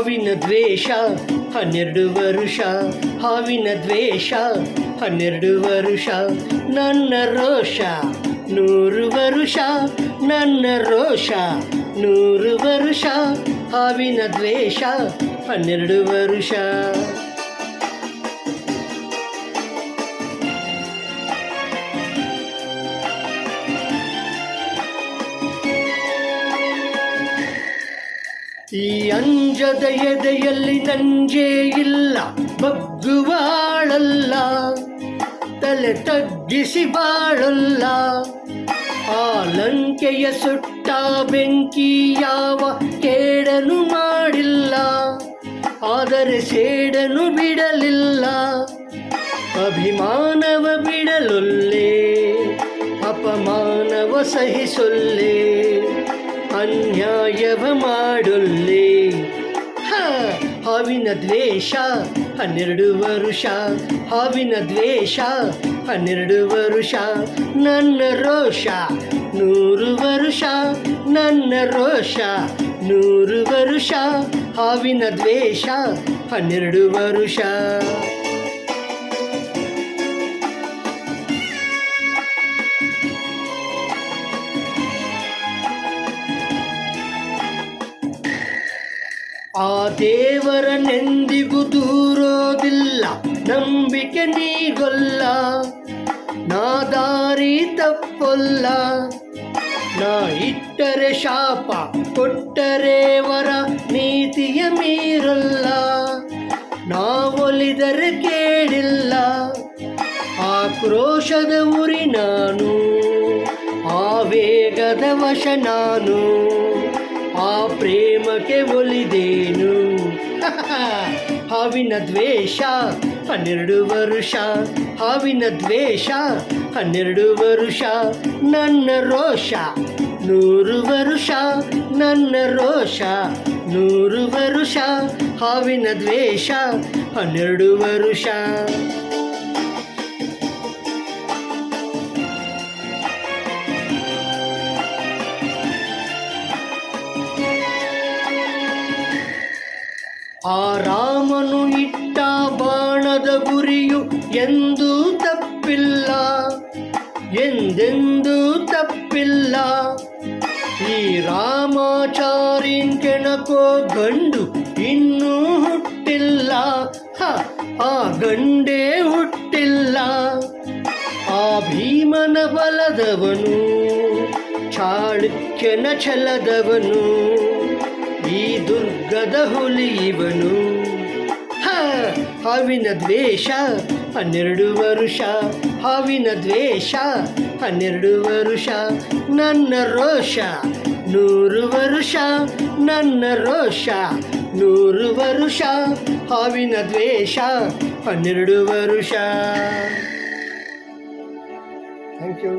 ಹಾವಿನ ದ್ವೇಷ 12 ವರುಷ, ಹಾವಿನ ದ್ವೇಷ 12 ವರುಷ, ನನ್ನ ರೋಷ 100 ವರುಷ, ನನ್ನ ರೋಷ 100 ವರುಷ, ಹಾವಿನ ದ್ವೇಷ 12 ವರುಷ. ಈ ಅಂಜದ ಎದೆಯಲ್ಲಿ ನಂಜೇ ಇಲ್ಲ, ಬಗ್ಗುವಾಳಲ್ಲ, ತಲೆ ತಗ್ಗಿಸಿ ಬಾಳಲ್ಲ. ಆ ಲಂಕೆಯ ಸುಟ್ಟ ಬೆಂಕಿ ಯಾವ ಕೇಡನು ಮಾಡಿಲ್ಲ, ಆದರೆ ಸೇಡನು ಬಿಡಲಿಲ್ಲ. ಅಭಿಮಾನವ ಬಿಡಲೊಲ್ಲೆ, ಅಪಮಾನವ ಸಹಿಸೊಲ್ಲೆ, ಅನ್ಯಾಯವ ಮಾಡೊಲ್ಲೆ. ಹಾವಿನ ದ್ವೇಷ 12 ವರುಷ, ಹಾವಿನ ದ್ವೇಷ 12 ವರುಷ, ನನ್ನ ರೋಷ 100 ವರುಷ, ನನ್ನ ರೋಷ 100 ವರುಷ, ಹಾವಿನ ದ್ವೇಷ 12 ವರುಷ. ಆ ದೇವರನೆಂದಿಗೂ ದೂರೋದಿಲ್ಲ, ನಂಬಿಕೆ ನೀಗೊಲ್ಲ, ನಾ ದಾರಿ ತಪ್ಪೊಲ್ಲ. ನಾ ಇಟ್ಟರೆ ಶಾಪ, ಕೊಟ್ಟರೆ ವರ, ನೀತಿಯ ಮೀರಲ್ಲ. ನಾ ಒಲಿದರೆ ಕೇಳಿಲ್ಲ, ಆಕ್ರೋಶದ ಉರಿ ನಾನು, ಆವೇಗದ ವಶ ನಾನು, ಆ ಪ್ರೇಮಕ್ಕೆ ಒಲಿದೇನು. ಹಾವಿನ ದ್ವೇಷ 12 ವರುಷ, ಹಾವಿನ ದ್ವೇಷ 12 ವರುಷ, ನನ್ನ ರೋಷ 100 ವರುಷ, ನನ್ನ ರೋಷ 100 ವರುಷ, ಹಾವಿನ ದ್ವೇಷ 12 ವರುಷ. ಆ ರಾಮನು ಇಟ್ಟ ಬಾಣದ ಗುರಿಯು ಎಂದೂ ತಪ್ಪಿಲ್ಲ, ಎಂದೆಂದೂ ತಪ್ಪಿಲ್ಲ. ಈ ರಾಮಾಚಾರಿನ್ ಕೆಣಕೋ ಗಂಡು ಇನ್ನೂ ಹುಟ್ಟಿಲ್ಲ, ಆ ಗಂಡೇ ಹುಟ್ಟಿಲ್ಲ. ಆ ಭೀಮನ ಬಲದವನು, ಚಾಣಕ್ಯನ ಛಲದವನು, ಈ ದುರ್ಗದ ಹುಲಿ ಇವನು. ಹಾವಿನ ದ್ವೇಷ 12 ವರುಷ, ಹಾವಿನ ದ್ವೇಷ 12 ವರುಷ, ನನ್ನ ರೋಷ 100 ವರುಷ, ನನ್ನ ರೋಷ 100 ವರುಷ, ಹಾವಿನ ದ್ವೇಷ 12 ವರುಷ. Thank you.